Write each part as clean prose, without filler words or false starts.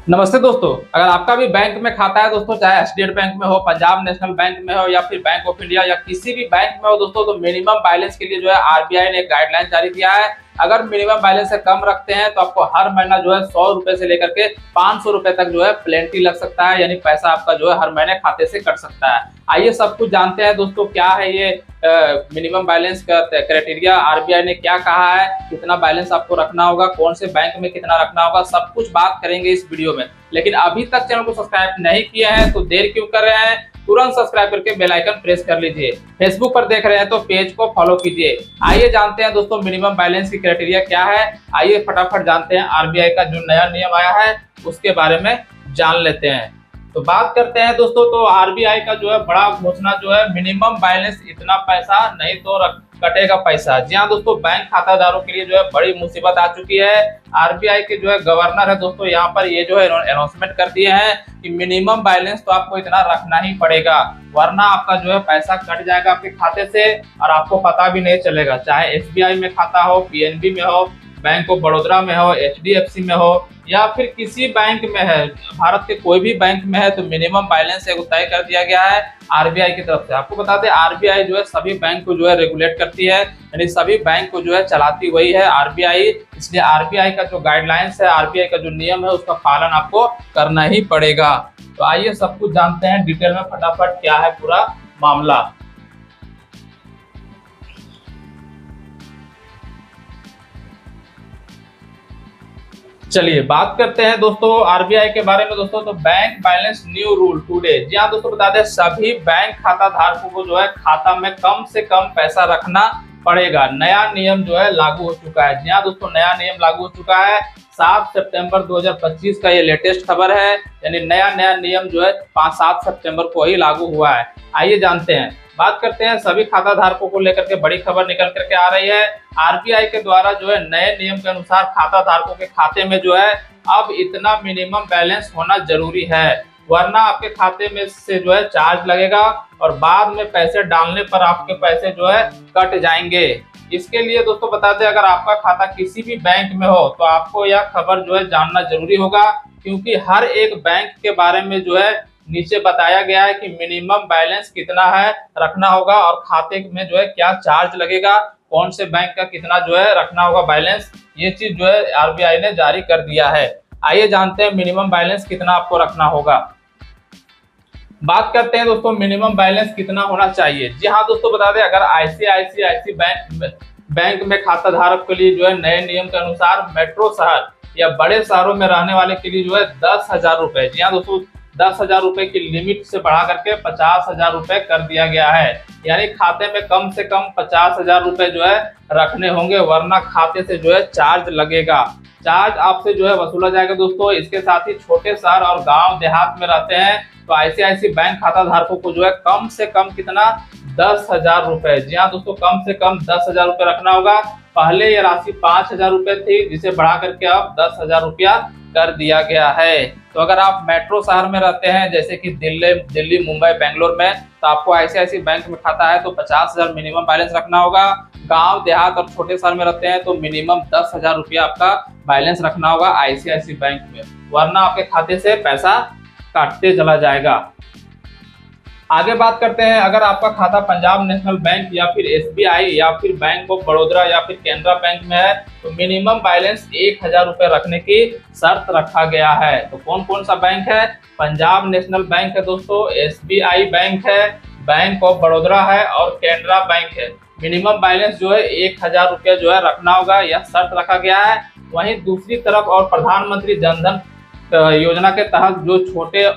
नमस्ते दोस्तों। अगर आपका भी बैंक में खाता है दोस्तों, चाहे स्टेट बैंक में हो, पंजाब नेशनल बैंक में हो या फिर बैंक ऑफ इंडिया या किसी भी बैंक में हो दोस्तों, तो मिनिमम बैलेंस के लिए जो है आरबीआई ने एक गाइडलाइन जारी किया है। अगर मिनिमम बैलेंस से कम रखते हैं तो आपको हर महीना जो है 100 रुपए से लेकर के 500 रुपए तक जो है प्लेंटी लग सकता है, यानी पैसा आपका जो है हर महीने खाते से कट सकता है। आइए सब कुछ जानते हैं दोस्तों, क्या है ये मिनिमम बैलेंस का क्राइटेरिया, आरबीआई ने क्या कहा है, कितना बैलेंस आपको रखना होगा, कौन से बैंक में कितना रखना होगा, सब कुछ बात करेंगे इस वीडियो में। लेकिन अभी तक चैनल को सब्सक्राइब नहीं किया है तो देर क्यों कर रहे हैं, तुरंत सब्सक्राइब करके बेल आइकन प्रेस कर लीजिए। फेसबुक पर देख रहे हैं तो पेज को फॉलो कीजिए। आइए जानते हैं दोस्तों मिनिमम बैलेंस की क्राइटेरिया क्या है। आइए फटाफट जानते हैं आरबीआई का जो नया नियम आया है उसके बारे में जान लेते हैं। तो बात करते हैं दोस्तों, तो आरबीआई का जो है बड़ा घोषणा जो है, मिनिमम बैलेंस इतना पैसा नहीं तो कटेगा पैसा। जी हाँ दोस्तों, बैंक खाताधारकों के लिए जो है बड़ी मुसीबत आ चुकी है। आरबीआई के जो है गवर्नर है दोस्तों, यहाँ पर ये जो है अनाउंसमेंट कर दिए हैं कि मिनिमम बैलेंस तो आपको इतना रखना ही पड़ेगा, वरना आपका जो है पैसा कट जाएगा आपके खाते से और आपको पता भी नहीं चलेगा। चाहे एसबीआई में खाता हो, पीएनबी में हो, बैंक ऑफ बड़ौदा में हो, एचडीएफसी में हो या फिर किसी बैंक में है, भारत के कोई भी बैंक में है, तो मिनिमम बैलेंस एक तय कर दिया गया है आरबीआई की तरफ से। आपको बता दें, आरबीआई जो है सभी बैंक को जो है रेगुलेट करती है, यानी सभी बैंक को जो है चलाती वही है आरबीआई। इसलिए आरबीआई का जो गाइडलाइंस है, आरबीआई का जो नियम है, उसका पालन आपको करना ही पड़ेगा। तो आइए सब कुछ जानते हैं डिटेल में फटाफट, क्या है पूरा मामला। चलिए बात करते हैं दोस्तों आरबीआई के बारे में दोस्तों। तो bank balance new rule today. जी हाँ दोस्तों, बता दें सभी बैंक खाता धारकों को जो है खाता में कम से कम पैसा रखना पड़ेगा। नया नियम जो है लागू हो चुका है। जी हाँ दोस्तों, नया नियम लागू हो चुका है। 7 सितंबर 2025 का ये लेटेस्ट खबर है, यानी नया नियम जो है 7 सितंबर को ही लागू हुआ है। आइए जानते हैं, बात करते हैं सभी खाता धारकों को लेकर के बड़ी खबर निकल करके आ रही है। आरबीआई के द्वारा जो है नए नियम के अनुसार खाता धारकों के खाते में जो है अब इतना मिनिमम बैलेंस होना जरूरी है, वरना आपके खाते में से जो है चार्ज लगेगा और बाद में पैसे डालने पर आपके पैसे जो है कट जाएंगे। इसके लिए दोस्तों बता दें, अगर आपका खाता किसी भी बैंक में हो तो आपको यह खबर जो है जानना जरूरी होगा, क्योंकि हर एक बैंक के बारे में जो है नीचे बताया गया है कि मिनिमम बैलेंस कितना है रखना होगा और खाते में जो है क्या चार्ज लगेगा, कौन से बैंक का कितना जो है रखना होगा बैलेंस। ये चीज जो है आरबीआई ने जारी कर दिया है। आइए जानते हैं मिनिमम बैलेंस कितना आपको रखना होगा। बात करते हैं दोस्तों मिनिमम बैलेंस कितना होना चाहिए। जी हाँ दोस्तों, बता दें अगर आईसीआईसीआई बैंक में खाता धारक के लिए जो है नए नियम के अनुसार मेट्रो शहर या बड़े शहरों में रहने वाले के लिए जो है 10,000 रुपए, जी हाँ दोस्तों 10,000 रुपए की लिमिट से बढ़ा करके 50,000 रुपए कर दिया गया है। यानी खाते में कम से कम 50,000 रुपए जो है रखने होंगे, वरना खाते से जो है चार्ज लगेगा, चार्ज आपसे जो है वसूला जाएगा दोस्तों। इसके साथ ही छोटे शहर और गांव देहात में रहते हैं तो आईसीआईसी बैंक खाता धारकों को जो है कम से कम कितना 10,000 रुपए, जी हाँ दोस्तों कम से कम 10,000 रुपए रखना होगा। पहले ये राशि 5,000 रुपए थी, जिसे बढ़ा करके अब 10,000 रुपया कर दिया गया है। तो अगर आप मेट्रो शहर में रहते हैं जैसे कि दिल्ली, मुंबई, बेंगलोर में, तो आपको आईसीआईसी बैंक में खाता है तो 50,000 मिनिमम बैलेंस रखना होगा। गांव देहात और छोटे शहर में रहते हैं तो मिनिमम 10,000 रुपया आपका बैलेंस रखना होगा आईसीआईसी बैंक में, वरना आपके खाते से पैसा काटते चला जाएगा। आगे बात करते हैं, अगर आपका खाता पंजाब नेशनल बैंक या फिर एसबीआई या फिर बैंक ऑफ बड़ौदा या फिर कैनरा बैंक में है तो मिनिमम बैलेंस 1,000 रुपए रखने की शर्त रखा गया है। तो कौन कौन सा बैंक है? पंजाब नेशनल बैंक है दोस्तों, एसबीआई बैंक है, बैंक ऑफ बड़ौदा है और कैनरा बैंक है। मिनिमम बैलेंस जो है 1,000 रुपया जो है रखना होगा, यह शर्त रखा गया है। वहीं दूसरी तरफ और प्रधानमंत्री जनधन योजना के तहत जो छोटे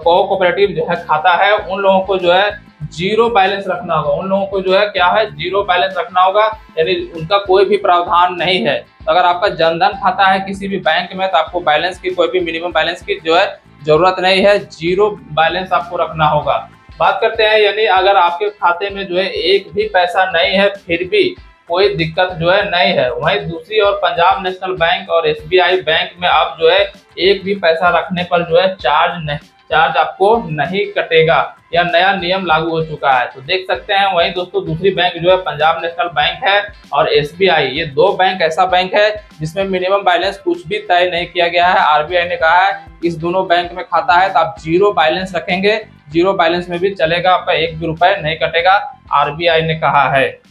कोऑपरेटिव जो है खाता है, उन लोगों को जो है जीरो बैलेंस रखना होगा। उन लोगों को जो है क्या है, जीरो बैलेंस रखना होगा, यानी उनका कोई भी प्रावधान नहीं है। तो अगर आपका जनधन खाता है किसी भी बैंक में तो आपको बैलेंस की, कोई भी मिनिमम बैलेंस की जो है जरूरत नहीं है, जीरो बैलेंस आपको रखना होगा। बात करते हैं, यानी अगर आपके खाते में जो है एक भी पैसा नहीं है फिर भी कोई दिक्कत जो है नहीं है। वहीं दूसरी ओर पंजाब नेशनल बैंक और एसबीआई बैंक में अब जो है एक भी पैसा रखने पर जो है चार्ज चार्ज आपको नहीं कटेगा। यह नया नियम लागू हो चुका है। तो देख सकते हैं। वहीं दोस्तों दूसरी बैंक जो है पंजाब नेशनल बैंक है और एसबीआई, ये दो बैंक ऐसा बैंक है जिसमें मिनिमम बैलेंस कुछ भी तय नहीं किया गया है। आरबीआई ने कहा है इस दोनों बैंक में खाता है तो आप जीरो बैलेंस रखेंगे, जीरो बैलेंस में भी चलेगा, आपका एक भी रुपए नहीं कटेगा, आरबीआई ने कहा है।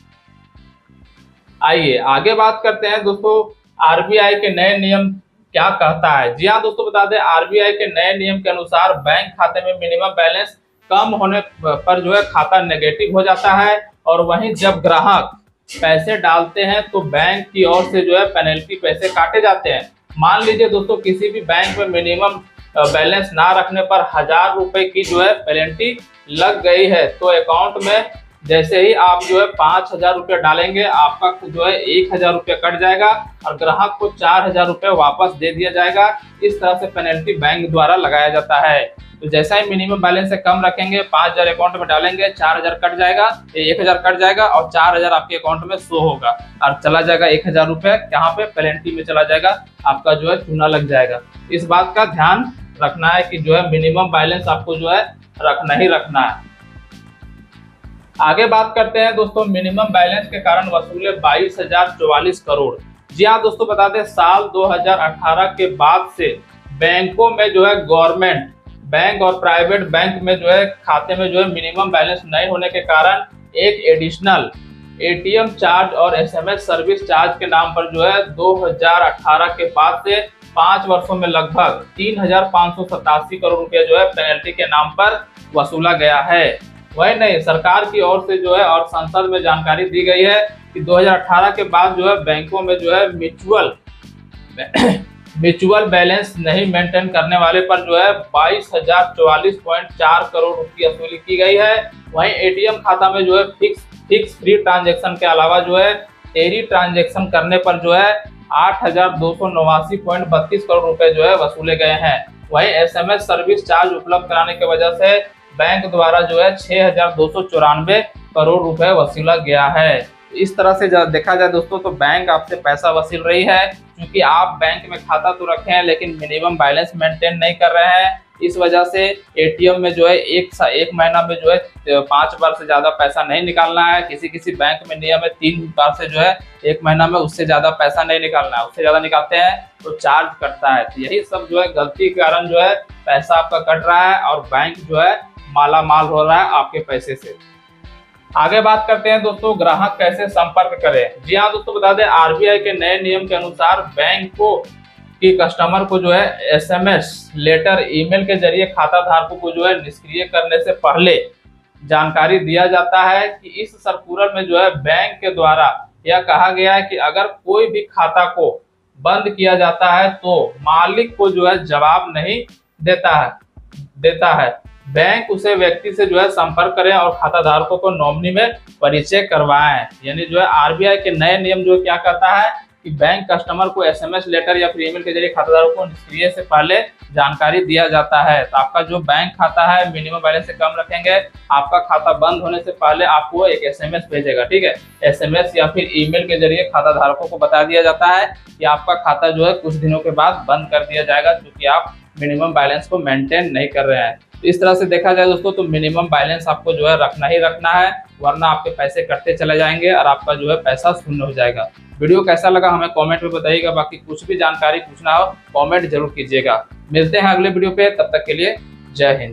आइए आगे बात करते हैं दोस्तों आरबीआई के नए नियम क्या कहता है। जी हाँ दोस्तों, बता दें आरबीआई के नए नियम के अनुसार बैंक खाते में मिनिमम बैलेंस कम होने पर जो है खाता नेगेटिव हो जाता है, और वहीं जब ग्राहक पैसे डालते हैं तो बैंक की ओर से जो है पेनल्टी पैसे काटे जाते हैं। मान लीजिए दोस्तों किसी भी बैंक में मिनिमम बैलेंस ना रखने पर 1000 रुपए की जो है पेनल्टी लग गई है, तो अकाउंट में जैसे ही आप जो है 5000 रुपये डालेंगे आपका जो है 1000 रुपये कट जाएगा और ग्राहक को 4000 रुपये वापस दे दिया जाएगा। इस तरह से पेनल्टी बैंक द्वारा लगाया जाता है। तो जैसा ही मिनिमम बैलेंस से कम रखेंगे, 5000 अकाउंट में डालेंगे, 4000 कट जाएगा, 1000 कट जाएगा और 4000 आपके अकाउंट में शो होगा और चला जाएगा 1000 रुपये यहाँ पे पेनल्टी में चला जाएगा, आपका जो है चूना लग जाएगा। इस बात का ध्यान रखना है कि जो है मिनिमम बैलेंस आपको जो है रखना ही रखना है। आगे बात करते हैं दोस्तों मिनिमम बैलेंस के कारण वसूले 22,044 करोड़। जी हाँ दोस्तों, बता दें साल 2018 के बाद से बैंकों में जो है गवर्नमेंट बैंक और प्राइवेट बैंक में जो है खाते में जो है मिनिमम बैलेंस नहीं होने के कारण एक एडिशनल एटीएम चार्ज और एसएमएस सर्विस चार्ज के नाम पर जो है 2018 के बाद से 5 वर्षों में लगभग 3,587 करोड़ रुपए जो है पेनल्टी के नाम पर वसूला गया है। वही नहीं, सरकार की ओर से जो है और संसद में जानकारी दी गई है कि 2018 के बाद जो है बैंकों में जो है म्यूचुअल बैलेंस नहीं मेंटेन करने वाले पर जो है 22,044.4 करोड़ रुपये वसूली की गई है। वहीं एटीएम खाता में जो है फिक्स फ्री ट्रांजैक्शन के अलावा जो है डेरी ट्रांजैक्शन करने पर जो है 8,289.32 करोड़ रुपए जो है वसूले गए हैं। वहीं एसएमएस सर्विस चार्ज उपलब्ध कराने की वजह से बैंक द्वारा जो है 6,294 करोड़ रुपए वसूला गया है। इस तरह से देखा जाए दोस्तों तो बैंक आपसे पैसा वसूल रही है, क्योंकि आप बैंक में खाता तो रखे हैं लेकिन मिनिमम बैलेंस मेंटेन नहीं कर रहे हैं। इस वजह से एटीएम में जो है एक महीना में जो है 5 बार से ज्यादा पैसा नहीं निकालना है। किसी बैंक में नियम है 3 बार से जो है एक महीना में उससे ज्यादा पैसा नहीं निकालना है, उससे ज्यादा निकालते हैं तो चार्ज कटता है। तो यही सब जो है गलती के कारण जो है पैसा आपका कट रहा है और बैंक जो है माला माल हो रहा है आपके पैसे से। आगे बात करते हैं दोस्तों ग्राहक कैसे संपर्क करें। जी हाँ दोस्तों, बता दें आरबीआई के नए नियम के अनुसार बैंकों की कस्टमर को जो है एसएमएस लेटर ईमेल के जरिए खाता धारकों को जो है निष्क्रिय करने से पहले जानकारी दिया जाता है कि इस सर्कुलर में जो है बैंक के द्वारा यह कहा गया है कि अगर कोई भी खाता को बंद किया जाता है तो मालिक को जो है जवाब नहीं देता है। बैंक उसे व्यक्ति से जो है संपर्क करें और खाता धारकों को नॉमिनी में परिचय करवाएं। यानी जो है आरबीआई के नए नियम जो क्या कहता है कि बैंक कस्टमर को एसएमएस लेटर या फिर ईमेल के जरिए खाताधारकों को निष्क्रिय से पहले जानकारी दिया जाता है। तो आपका जो बैंक खाता है मिनिमम बैलेंस से कम रखेंगे, आपका खाता बंद होने से पहले आपको एक एसएमएस भेजेगा, ठीक है। एसएमएस या फिर ईमेल के जरिए खाता धारकों को बता दिया जाता है कि आपका खाता जो है कुछ दिनों के बाद बंद कर दिया जाएगा, क्योंकि आप मिनिमम बैलेंस को मेंटेन नहीं कर रहे हैं। तो इस तरह से देखा जाए दोस्तों तो मिनिमम बैलेंस आपको जो है रखना ही रखना है, वरना आपके पैसे कटते चले जाएंगे और आपका जो है पैसा शून्य हो जाएगा। वीडियो कैसा लगा हमें कमेंट में बताइएगा। बाकी कुछ भी जानकारी पूछना हो कमेंट जरूर कीजिएगा। मिलते हैं अगले वीडियो पे, तब तक के लिए जय हिंद।